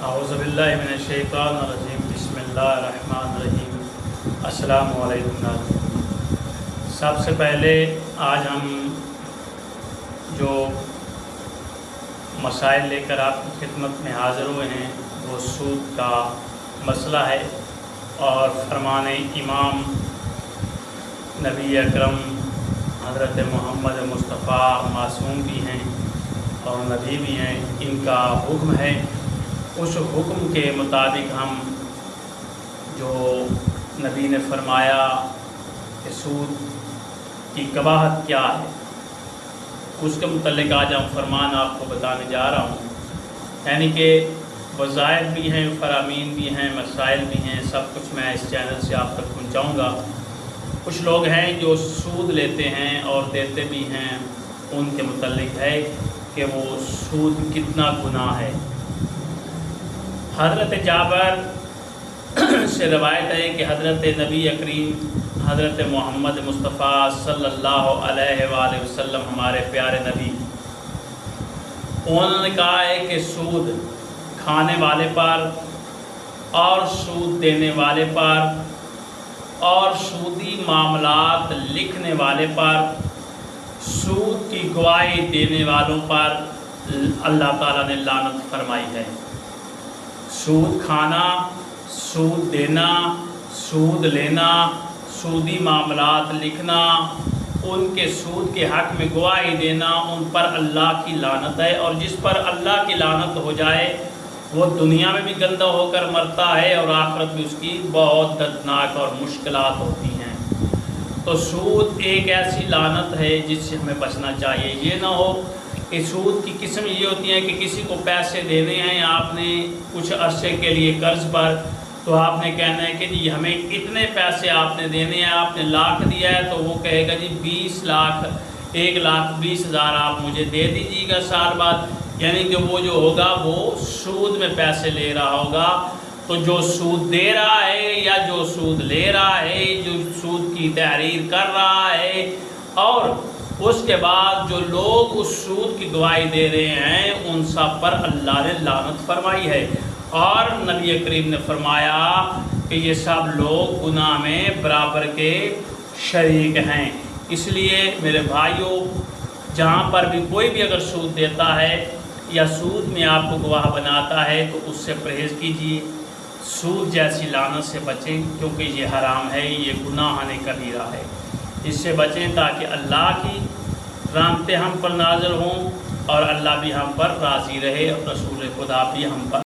اعوذ باللہ من الشیطان الرجیم بسم اللہ الرحمن الرحیم۔ السلام علیکم ناظرین، سب سے پہلے آج ہم جو مسائل لے کر آپ کی خدمت میں حاضر ہوئے ہیں وہ سود کا مسئلہ ہے، اور فرمان امام نبی اکرم حضرت محمد مصطفیٰ معصوم بھی ہیں اور نبی بھی ہیں، ان کا حکم ہے۔ اس حکم کے مطابق ہم جو نبی نے فرمایا کہ سود کی قباحت کیا ہے، اس کے متعلق آج ہم فرمان آپ کو بتانے جا رہا ہوں۔ یعنی کہ وظائف بھی ہیں، فرامین بھی ہیں، مسائل بھی ہیں، سب کچھ میں اس چینل سے آپ تک پہنچاؤں گا۔ کچھ لوگ ہیں جو سود لیتے ہیں اور دیتے بھی ہیں، ان کے متعلق ہے کہ وہ سود کتنا گناہ ہے۔ حضرت جابر سے روایت ہے کہ حضرت نبی اکریم حضرت محمد مصطفیٰ صلی اللہ علیہ وآلہ وسلم ہمارے پیارے نبی، انہوں نے کہا ہے کہ سود کھانے والے پر اور سود دینے والے پر اور سودی معاملات لکھنے والے پر، سود کی گواہی دینے والوں پر اللہ تعالیٰ نے لعنت فرمائی ہے۔ سود کھانا، سود دینا، سود لینا، سودی معاملات لکھنا، ان کے سود کے حق میں گواہی دینا، ان پر اللہ کی لعنت ہے، اور جس پر اللہ کی لعنت ہو جائے وہ دنیا میں بھی گندہ ہو کر مرتا ہے اور آخرت میں اس کی بہت دردناک اور مشکلات ہوتی ہیں۔ تو سود ایک ایسی لعنت ہے جس سے ہمیں بچنا چاہیے۔ یہ نہ ہو کہ سود کی قسم یہ ہوتی ہے کہ کسی کو پیسے دینے ہیں آپ نے کچھ عرصے کے لیے قرض پر، تو آپ نے کہنا ہے کہ جی ہمیں اتنے پیسے آپ نے دینے ہیں، آپ نے لاکھ دیا ہے تو وہ کہے گا جی 20 لاکھ 1,20,000 آپ مجھے دے دیجیے گا سال بعد، یعنی کہ وہ جو ہوگا وہ سود میں پیسے لے رہا ہوگا۔ تو جو سود دے رہا ہے یا جو سود لے رہا ہے، جو سود کی تحریر کر رہا ہے، اور اس کے بعد جو لوگ اس سود کی گواہی دے رہے ہیں، ان سب پر اللہ نے لعنت فرمائی ہے، اور نبی کریم نے فرمایا کہ یہ سب لوگ گناہ میں برابر کے شریک ہیں۔ اس لیے میرے بھائیوں، جہاں پر بھی کوئی بھی اگر سود دیتا ہے یا سود میں آپ کو گواہ بناتا ہے تو اس سے پرہیز کیجیے، سود جیسی لعنت سے بچیں، کیونکہ یہ حرام ہے، یہ گناہ کبیرہ ہے۔ اس سے بچیں تاکہ اللہ کی رحمتیں ہم پر نازل ہوں اور اللہ بھی ہم پر راضی رہے اور رسول خدا بھی ہم پر